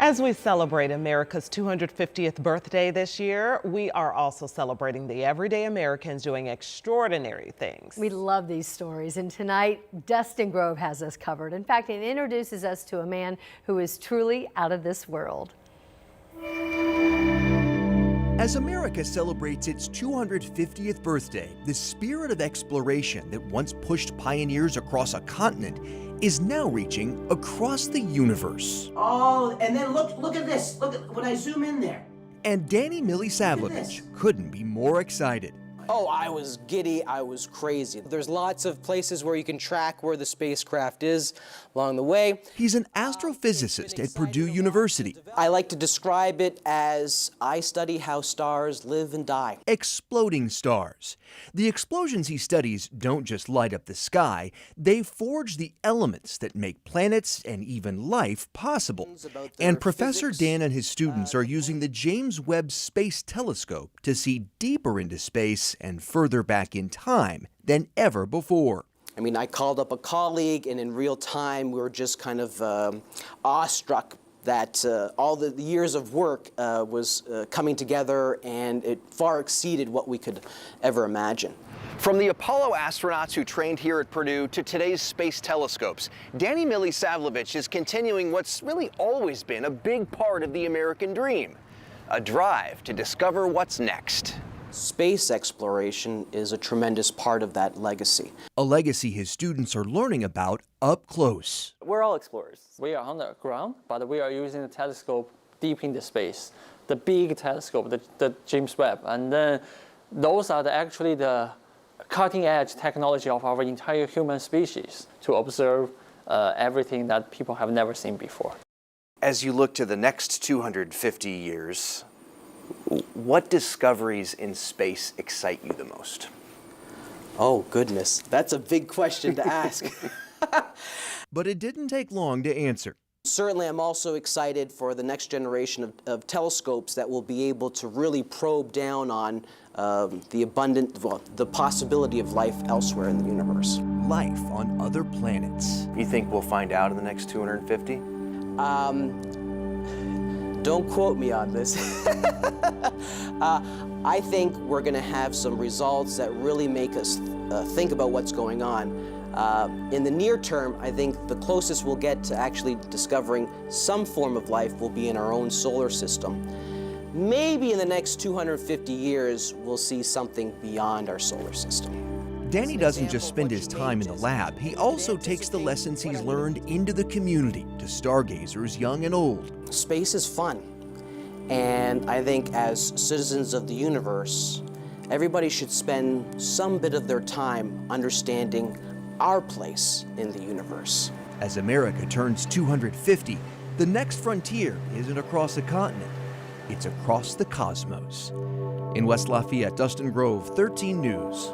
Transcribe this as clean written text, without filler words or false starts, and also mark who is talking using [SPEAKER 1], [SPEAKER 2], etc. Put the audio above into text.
[SPEAKER 1] As we celebrate America's 250th birthday this year, we are also celebrating the everyday Americans doing extraordinary things.
[SPEAKER 2] We love these stories, and tonight, Dustin Grove has us covered. In fact, it introduces us to a man who is truly out of this world.
[SPEAKER 3] As America celebrates its 250th birthday, the spirit of exploration that once pushed pioneers across a continent is now reaching across the universe.
[SPEAKER 4] Oh, and then look at this. Look at when I zoom in there.
[SPEAKER 3] And Danny Milisavljevic couldn't be more excited.
[SPEAKER 5] Oh, I was giddy, I was crazy. There's lots of places where you can track where the spacecraft is along the way.
[SPEAKER 3] He's an astrophysicist at Purdue University.
[SPEAKER 5] I like to describe it as I study how stars live and die.
[SPEAKER 3] Exploding stars. The explosions he studies don't just light up the sky, they forge the elements that make planets and even life possible. And Professor Dan and his students are using the James Webb Space Telescope to see deeper into space and further back in time than ever before.
[SPEAKER 5] I mean, I called up a colleague, and in real time, we were just kind of awestruck that all the years of work was coming together, and it far exceeded what we could ever imagine.
[SPEAKER 6] From the Apollo astronauts who trained here at Purdue to today's space telescopes, Danny Milisavljevic is continuing what's really always been a big part of the American dream, a drive to discover what's next.
[SPEAKER 5] Space exploration is a tremendous part of that legacy.
[SPEAKER 3] A legacy his students are learning about up close.
[SPEAKER 7] We're all explorers. We are on the ground, but we are using the telescope deep into space. The big telescope, the James Webb. And then those are actually the cutting edge technology of our entire human species to observe everything that people have never seen before.
[SPEAKER 6] As you look to the next 250 years, what discoveries in space excite you the most?
[SPEAKER 5] Oh, goodness. That's a big question to ask.
[SPEAKER 3] But it didn't take long to answer.
[SPEAKER 5] Certainly, I'm also excited for the next generation of telescopes that will be able to really probe down on the possibility of life elsewhere in the universe.
[SPEAKER 3] Life on other planets.
[SPEAKER 6] You think we'll find out in the next 250?
[SPEAKER 5] Don't quote me on this. I think we're going to have some results that really make us think about what's going on. In the near term, I think the closest we'll get to actually discovering some form of life will be in our own solar system. Maybe in the next 250 years, we'll see something beyond our solar system.
[SPEAKER 3] Danny doesn't just spend his time in the lab, he also takes the lessons he's learned into the community to stargazers young and old.
[SPEAKER 5] Space is fun, and I think as citizens of the universe, everybody should spend some bit of their time understanding our place in the universe.
[SPEAKER 3] As America turns 250, the next frontier isn't across a continent, it's across the cosmos. In West Lafayette, Dustin Grove, 13 News.